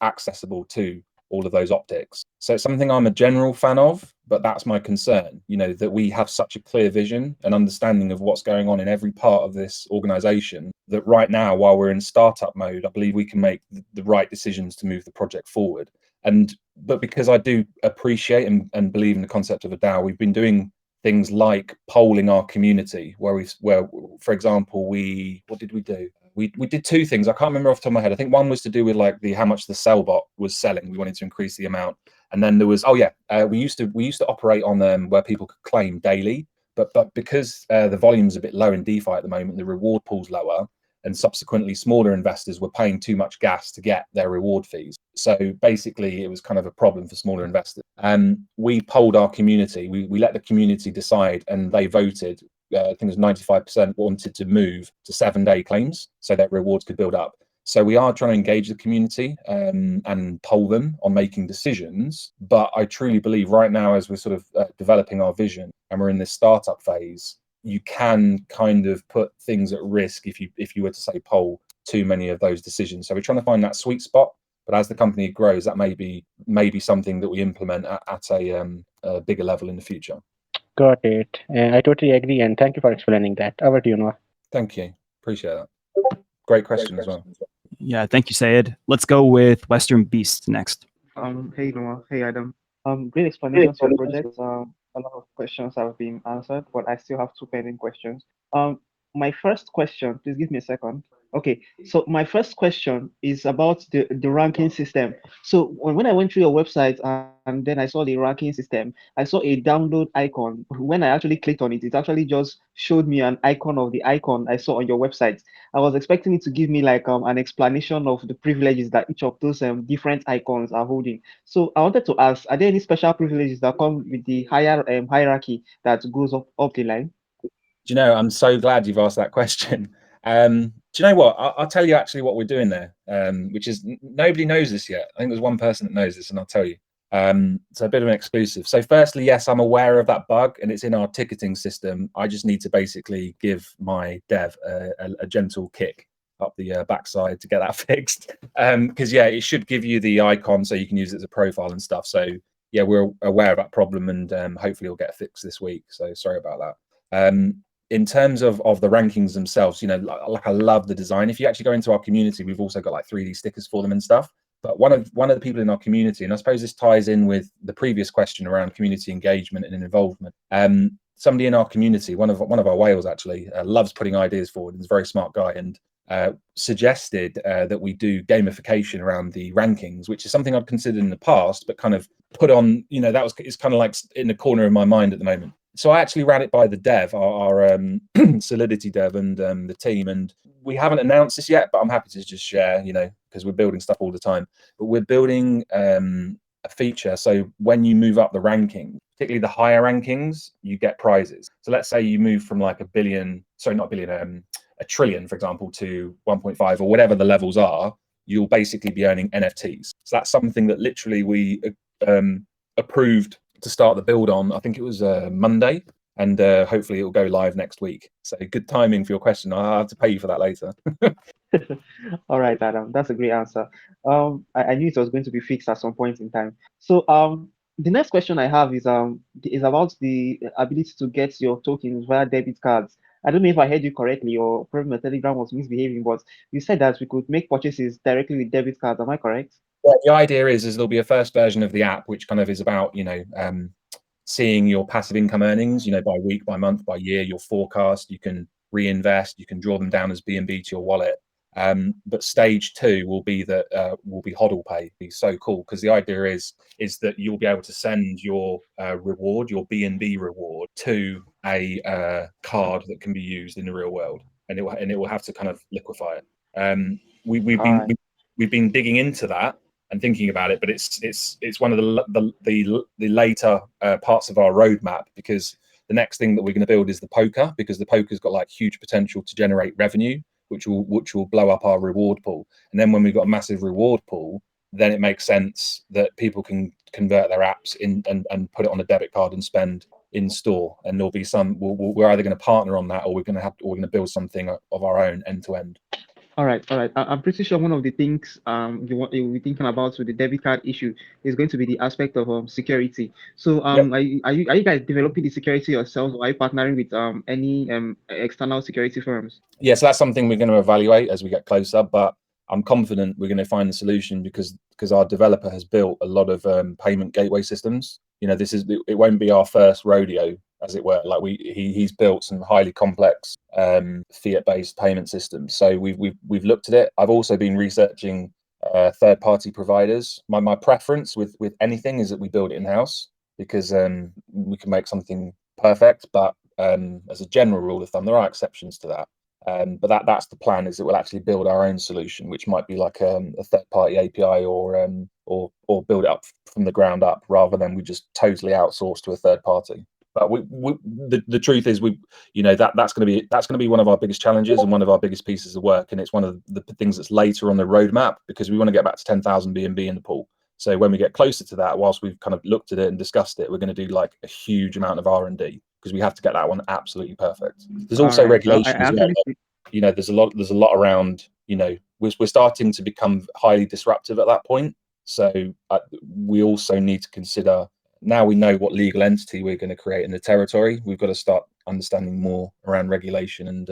accessible to all of those optics. So it's something I'm a general fan of, but that's my concern, that we have such a clear vision and understanding of what's going on in every part of this organization, that right now, while we're in startup mode, I believe we can make the right decisions to move the project forward. But because I do appreciate and believe in the concept of a DAO, we've been doing things like polling our community, where for example, what did we do? We did two things. I can't remember off the top of my head. I think one was to do with like how much the sell bot was selling. We wanted to increase the amount. And then there was, we used to operate on where people could claim daily, but because the volume's a bit low in DeFi at the moment, the reward pool's lower, and subsequently smaller investors were paying too much gas to get their reward fees. So basically it was kind of a problem for smaller investors. We polled our community. We let the community decide, and they voted. I think it was 95% wanted to move to 7-day claims so that rewards could build up. So we are trying to engage the community and poll them on making decisions. But I truly believe right now, as we're sort of developing our vision and we're in this startup phase, you can kind of put things at risk if you were to say poll too many of those decisions. So we're trying to find that sweet spot. But as the company grows, that may be something that we implement at a bigger level in the future. Got it. I totally agree, and thank you for explaining that. Over to you, Noah. Thank you. Appreciate that. Great question as well. Yeah, thank you, Sayed. Let's go with Western Beast next. Hey, Noah. Hey, Adam. Great explanations for projects. A lot of questions have been answered, but I still have two pending questions. My first question, please give me a second. Okay, so my first question is about the ranking system. So when I went through your website and then I saw the ranking system, I saw a download icon. When I actually clicked on it, it actually just showed me an icon of the icon I saw on your website. I was expecting it to give me like an explanation of the privileges that each of those different icons are holding. So I wanted to ask, are there any special privileges that come with the higher hierarchy that goes up the line? Do you know, I'm so glad you've asked that question. Do you know what? I'll tell you actually what we're doing there, which is nobody knows this yet. I think there's one person that knows this, and I'll tell you. So a bit of an exclusive. So firstly, yes, I'm aware of that bug, and it's in our ticketing system. I just need to basically give my dev a gentle kick up the backside to get that fixed. Because yeah, it should give you the icon so you can use it as a profile and stuff. So yeah, we're aware of that problem, and hopefully it'll get fixed this week. So sorry about that. In terms of the rankings themselves, like I love the design. If you actually go into our community, we've also got like 3D stickers for them and stuff. But one of the people in our community, and I suppose this ties in with the previous question around community engagement and involvement. Somebody in our community, one of our whales actually, loves putting ideas forward. He's a very smart guy, and suggested that we do gamification around the rankings, which is something I've considered in the past, but kind of put on, it's kind of like in the corner of my mind at the moment. So I actually ran it by the dev, our Solidity dev, and the team. And we haven't announced this yet, but I'm happy to just share, because we're building stuff all the time. But we're building a feature. So when you move up the ranking, particularly the higher rankings, you get prizes. So let's say you move from like a trillion, for example, to 1.5 or whatever the levels are, you'll basically be earning NFTs. So that's something that literally we approved to start the build on. I think it was Monday, and hopefully it will go live next week. So good timing for your question. I'll have to pay you for that later. All right, Adam, that's a great answer. I knew it was going to be fixed at some point in time. So the next question I have is about the ability to get your tokens via debit cards. I don't know if I heard you correctly, or probably my Telegram was misbehaving, but you said that we could make purchases directly with debit cards. Am I correct? Yeah, the idea is there'll be a first version of the app, which kind of is about, seeing your passive income earnings, by week, by month, by year, your forecast. You can reinvest, you can draw them down as BNB to your wallet. But stage 2 will be HODL Pay. Be so cool, because the idea is that you'll be able to send your reward, your BNB reward, to a card that can be used in the real world, and it will have to kind of liquefy it. We've been digging into that and thinking about it, but it's one of the later parts of our roadmap, because the next thing that we're going to build is the poker, because the poker's got like huge potential to generate revenue, which will blow up our reward pool. And then when we've got a massive reward pool, then it makes sense that people can convert their apps in and put it on a debit card and spend in store. And there'll be we're either going to partner on that, or we're going to build something of our own end to end. All right. I'm pretty sure one of the things you'll be thinking about with the debit card issue is going to be the aspect of security. So Yep. are you guys developing the security yourselves, or are you partnering with any external security firms? Yeah, so that's something we're going to evaluate as we get closer, but I'm confident we're going to find the solution, because our developer has built a lot of payment gateway systems. It won't be our first rodeo, as it were. Like he's built some highly complex fiat-based payment systems. So we've looked at it. I've also been researching third-party providers. My preference with anything is that we build it in-house, because we can make something perfect. But as a general rule of thumb, there are exceptions to that. But that's the plan, is that we'll actually build our own solution, which might be like a third-party API, or build it up from the ground up, rather than we just totally outsource to a third party. But the truth is, that's going to be one of our biggest challenges and one of our biggest pieces of work, and it's one of the things that's later on the roadmap, because we want to get back to 10,000 BNB in the pool. So when we get closer to that, whilst we've kind of looked at it and discussed it, we're going to do like a huge amount of R&D, because we have to get that one absolutely perfect. There's also regulation as well. There's a lot around. We're starting to become highly disruptive at that point. So we also need to consider, now we know what legal entity we're going to create in the territory, we've got to start understanding more around regulation and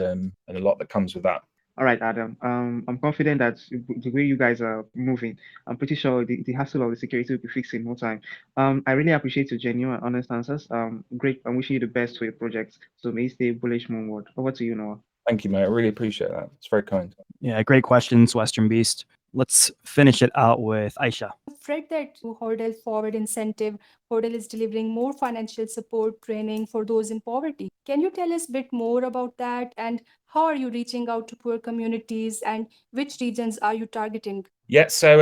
a lot that comes with that. All right, Adam. I'm confident that the way you guys are moving, I'm pretty sure the hassle of the security will be fixed in no time. I really appreciate your genuine, honest answers. Great. I'm wishing you the best for your project. So may you stay bullish moonward. Over to you, Noah. Thank you, mate. I really appreciate that. It's very kind. Yeah, great questions, Western Beast. Let's finish it out with Aisha. I've read that through HODL Forward incentive, HODL is delivering more financial support training for those in poverty. Can you tell us a bit more about that, and how are you reaching out to poor communities, and which regions are you targeting? Yeah, so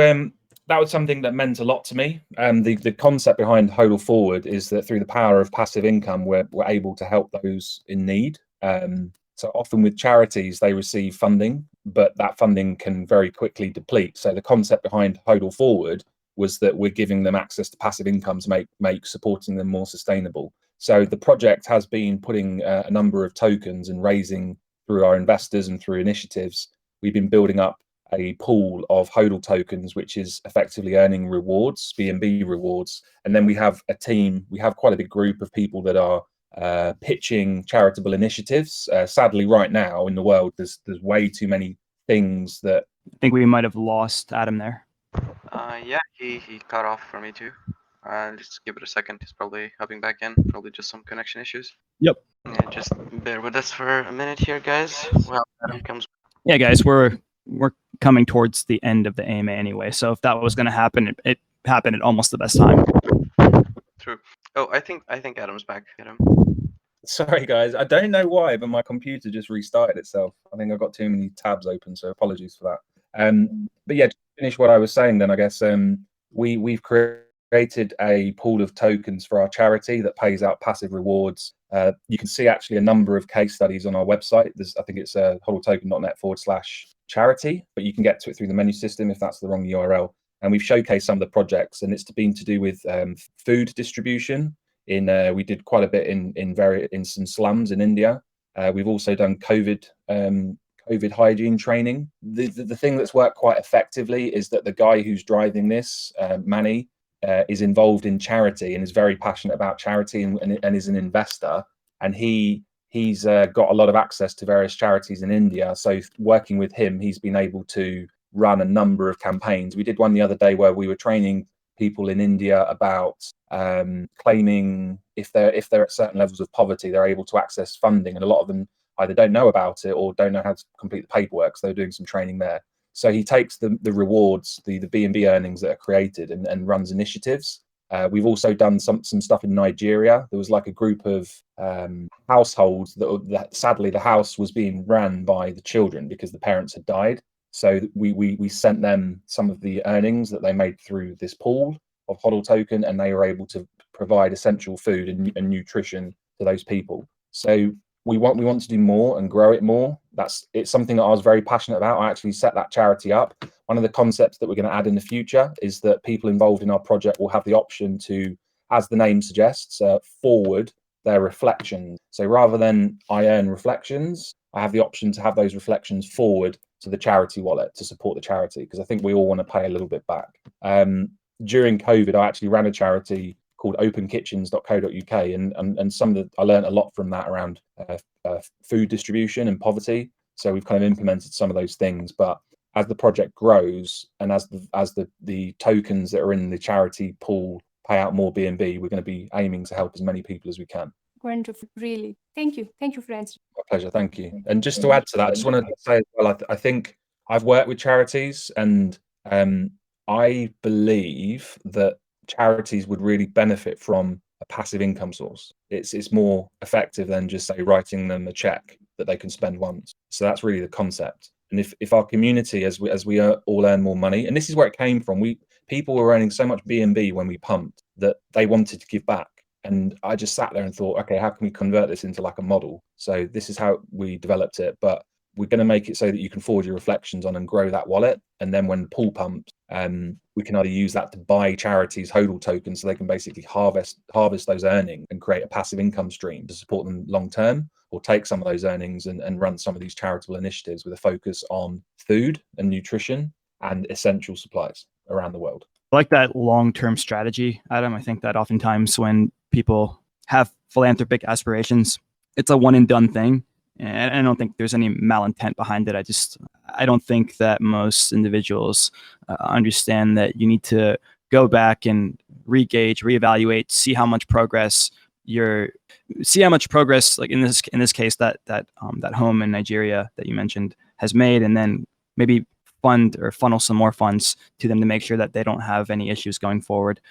that was something that meant a lot to me. The concept behind HODL Forward is that through the power of passive income, we're able to help those in need. So often with charities, they receive funding, but that funding can very quickly deplete. So the concept behind HODL Forward was that we're giving them access to passive income to make supporting them more sustainable. So the project has been putting a number of tokens and raising through our investors and through initiatives. We've been building up a pool of HODL tokens, which is effectively earning rewards, BNB rewards. And then we have a team, we have quite a big group of people that are pitching charitable initiatives. Sadly, right now in the world, there's way too many things that. I think we might have lost Adam there. Yeah, he cut off for me too. Just give it a second. He's probably hopping back in. Probably just some connection issues. Yep. Yeah, just bear with us for a minute here, guys. Well, Adam comes. Yeah, guys, we're coming towards the end of the AMA anyway. So if that was going to happen, it happened at almost the best time. True. Oh, I think Adam's back. Get him. Sorry, guys. I don't know why, but my computer just restarted itself. I think I've got too many tabs open, so apologies for that. But yeah, to finish what I was saying, then I guess we've created a pool of tokens for our charity that pays out passive rewards. You can see actually a number of case studies on our website. I think it's hodltoken.net/charity, but you can get to it through the menu system if that's the wrong URL. And we've showcased some of the projects, and it's been to do with food distribution. We did quite a bit in some slums in India. We've also done COVID hygiene training. The thing that's worked quite effectively is that the guy who's driving this, Manny, is involved in charity and is very passionate about charity and is an investor. And he's got a lot of access to various charities in India. So working with him, he's been able to run a number of campaigns. We did one the other day where we were training people in India about claiming if they're at certain levels of poverty, they're able to access funding, and a lot of them either don't know about it or don't know how to complete the paperwork. So they're doing some training there. So he takes the rewards, the B&B earnings that are created and runs initiatives. We've also done some stuff in Nigeria. There was like a group of households that sadly the house was being ran by the children because the parents had died. So we sent them some of the earnings that they made through this pool of HODL token, and they were able to provide essential food and nutrition to those people. So we want to do more and grow it more. It's something that I was very passionate about. I actually set that charity up. One of the concepts that we're going to add in the future is that people involved in our project will have the option to, as the name suggests, forward their reflections. So rather than I earn reflections, I have the option to have those reflections forward to the charity wallet to support the charity, because I think we all want to pay a little bit back. During COVID, I actually ran a charity called openkitchens.co.uk, and I learned a lot from that around food distribution and poverty. So we've kind of implemented some of those things. But as the project grows and as the tokens that are in the charity pool pay out more B&B, we're going to be aiming to help as many people as we can. Wonderful, really. Thank you for answering. My pleasure, thank you. And just to add to that, I just want to say as well, I think I've worked with charities, and I believe that charities would really benefit from a passive income source. It's more effective than just say writing them a check that they can spend once. So that's really the concept. And if our community, as we all earn more money, and this is where it came from, people were earning so much B&B when we pumped that they wanted to give back. And I just sat there and thought, okay, how can we convert this into like a model? So this is how we developed it, but we're going to make it so that you can forward your reflections on and grow that wallet. And then when the pool pumps, we can either use that to buy charities HODL tokens so they can basically harvest those earnings and create a passive income stream to support them long term, or take some of those earnings and run some of these charitable initiatives with a focus on food and nutrition and essential supplies around the world. I like that long-term strategy, Adam. I think that oftentimes when people have philanthropic aspirations, it's a one and done thing. And I don't think there's any malintent behind it. I don't think that most individuals understand that you need to go back and re-gauge, reevaluate, see how much progress, like in this case, that home in Nigeria that you mentioned has made, and then maybe fund or funnel some more funds to them to make sure that they don't have any issues going forward.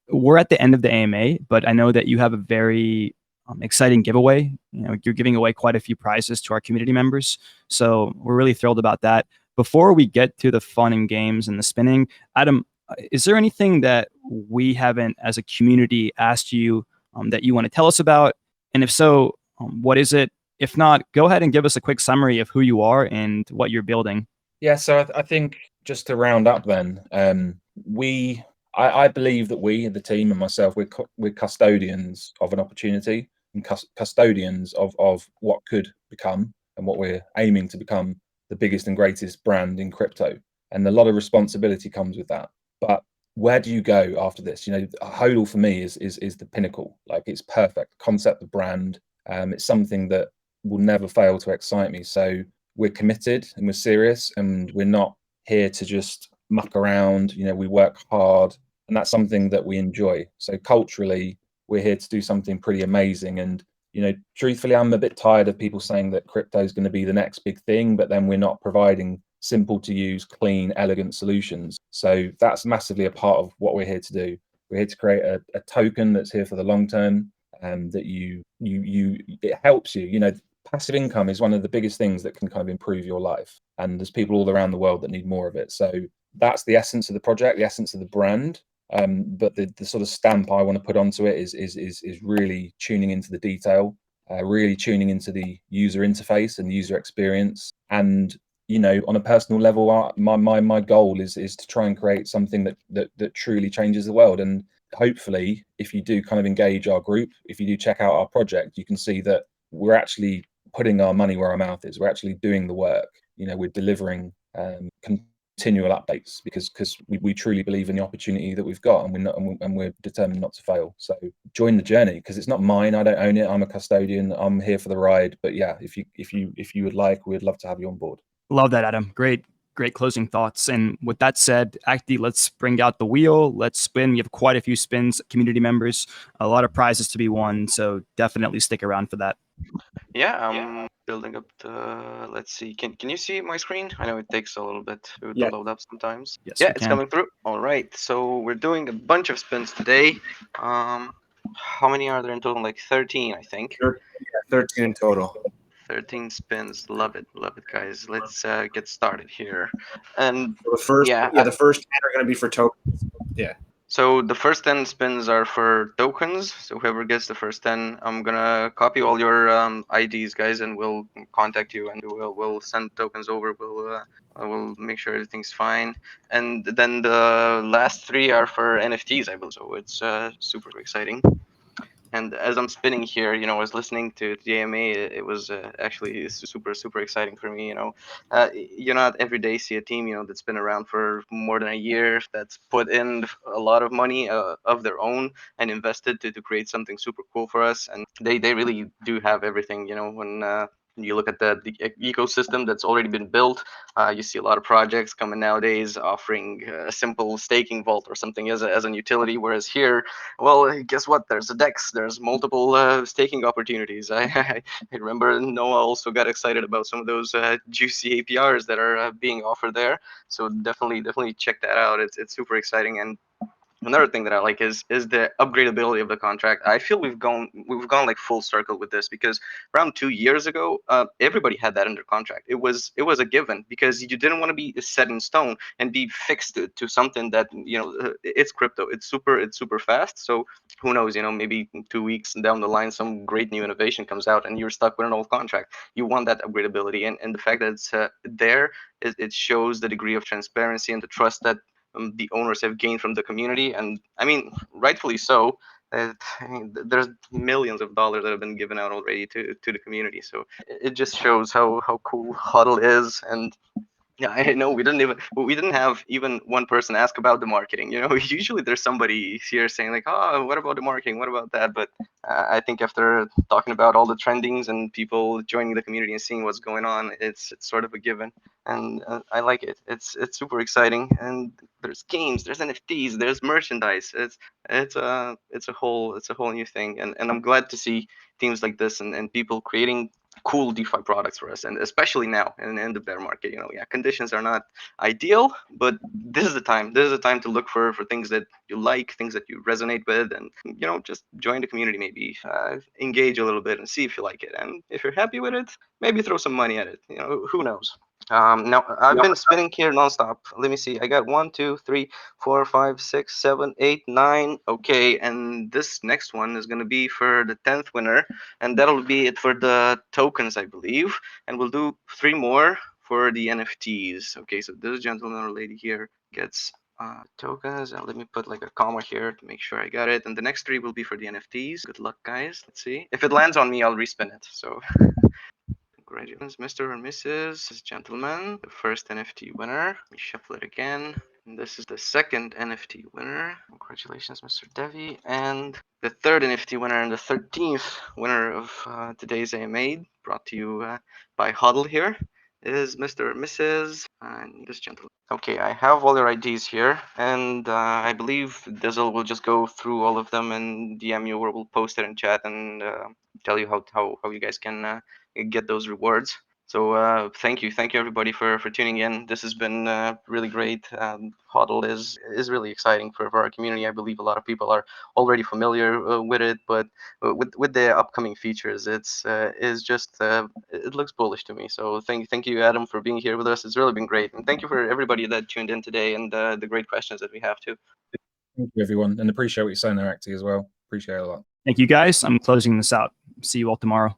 We're at the end of the AMA, but I know that you have a very exciting giveaway. You're giving away quite a few prizes to our community members, so we're really thrilled about that. Before we get to the fun and games and the spinning, Adam, is there anything that we haven't as a community asked you that you want to tell us about? And if so, what is it? If not, go ahead and give us a quick summary of who you are and what you're building. Yeah, so I think just to round up then, I believe that we, the team and myself, we're custodians of an opportunity and custodians of what could become and what we're aiming to become the biggest and greatest brand in crypto. And a lot of responsibility comes with that. But where do you go after this? HODL for me is the pinnacle. Like, it's perfect concept of brand. It's something that will never fail to excite me. So we're committed and we're serious, and we're not here to just muck around. We work hard, and that's something that we enjoy. So culturally, we're here to do something pretty amazing. And truthfully, I'm a bit tired of people saying that crypto is going to be the next big thing, but then we're not providing simple to use, clean, elegant solutions. So that's massively a part of what we're here to do. We're here to create a token that's here for the long term. that it helps you. You know, passive income is one of the biggest things that can kind of improve your life, and there's people all around the world that need more of it. So that's the essence of the project, the essence of the brand. But the sort of stamp I want to put onto it is really tuning into the detail, really tuning into the user interface and the user experience. And you know, on a personal level, my goal is to try and create something that truly changes the world. And hopefully, if you do kind of engage our group, if you do check out our project, you can see that we're actually putting our money where our mouth is. We're actually doing the work. You know, we're delivering continual updates because we truly believe in the opportunity that we've got, and we're determined not to fail. So join the journey, because it's not mine. I don't own it. I'm a custodian. I'm here for the ride. But yeah, if you would like, we'd love to have you on board. Love that, Adam. Great closing thoughts. And with that said, Acti, let's bring out the wheel. Let's spin. We have quite a few spins, community members, a lot of prizes to be won. So definitely stick around for that. Yeah, I'm building up the. Let's see. Can you see my screen? I know it takes a little bit to load up sometimes. Yes, yeah, we it's can. coming through. All right. So we're doing a bunch of spins today. How many are there in total? Like 13, I think. 13 in total. 13 spins. Love it, guys. Let's get started here. And the first, the first 10 are going to be for tokens. Yeah. So the first 10 spins are for tokens. So whoever gets the first 10, I'm gonna copy all your IDs, guys, and we'll contact you, and we'll send tokens over. We'll make sure everything's fine. And then the last 3 are for NFTs, I believe. So it's super exciting. And as I'm spinning here, you know, I was listening to the AMA. It was actually super exciting for me. You know, you not every day see a team, you know, that's been around for more than a year, that's put in a lot of money of their own and invested to create something super cool for us. And they really do have everything. You know, when you look at the ecosystem that's already been built, you see a lot of projects coming nowadays offering a simple staking vault or something as an utility. Whereas here, well, guess what? There's a DEX. There's multiple staking opportunities. I remember Noah also got excited about some of those juicy APRs that are being offered there. So definitely check that out. It's super exciting. And another thing that I like is the upgradability of the contract. I feel we've gone like full circle with this, because around 2 years ago, everybody had that under contract. It was a given, because you didn't want to be set in stone and be fixed to something that, you know, it's crypto. It's super fast. So who knows? You know, maybe 2 weeks down the line, some great new innovation comes out and you're stuck with an old contract. You want that upgradability, and the fact that it's there, it shows the degree of transparency and the trust that the owners have gained from the community. And I mean, rightfully so. There's millions of dollars that have been given out already to the community. So it just shows how cool HODL is. And yeah, I know we didn't have even one person ask about the marketing. You know, usually there's somebody here saying like, oh, what about the marketing? What about that? But I think after talking about all the trendings and people joining the community and seeing what's going on, it's sort of a given. And I like it. It's super exciting. And there's games, there's NFTs, there's merchandise. It's a whole new thing. And I'm glad to see teams like this and people creating cool DeFi products for us, and especially now in the bear market. You know, yeah, conditions are not ideal, but this is the time. This is the time to look for things that you like, things that you resonate with, and, you know, just join the community, maybe engage a little bit and see if you like it. And if you're happy with it, maybe throw some money at it. You know, who knows? Now I've been spinning here nonstop. Let me see. I got 1, 2, 3, 4, 5, 6, 7, 8, 9. Okay, and this next one is gonna be for the 10th winner, and that'll be it for the tokens, I believe. And we'll do 3 more for the NFTs. Okay, so this gentleman or lady here gets tokens, and let me put like a comma here to make sure I got it. And the next 3 will be for the NFTs. Good luck, guys. Let's see. If it lands on me, I'll respin it. So. Congratulations, Mr. and Mrs. This gentleman, the first NFT winner. Let me shuffle it again. And this is the second NFT winner. Congratulations, Mr. Devi. And the third NFT winner and the 13th winner of today's AMA, brought to you by HODL here, is Mr. and Mrs. and this gentleman. Okay, I have all your IDs here, and I believe Dizzle will just go through all of them and DM you, or we'll post it in chat and tell you how you guys can get those rewards. So thank you everybody for tuning in. This has been really great. HODL is really exciting for our community. I believe a lot of people are already familiar with it, but with the upcoming features, it looks bullish to me. So thank you, Adam, for being here with us. It's really been great, and thank you for everybody that tuned in today and the great questions that we have too. Thank you, everyone, and appreciate what you're saying there, Acti, as well. Appreciate it a lot. Thank you, guys. I'm closing this out. See you all tomorrow.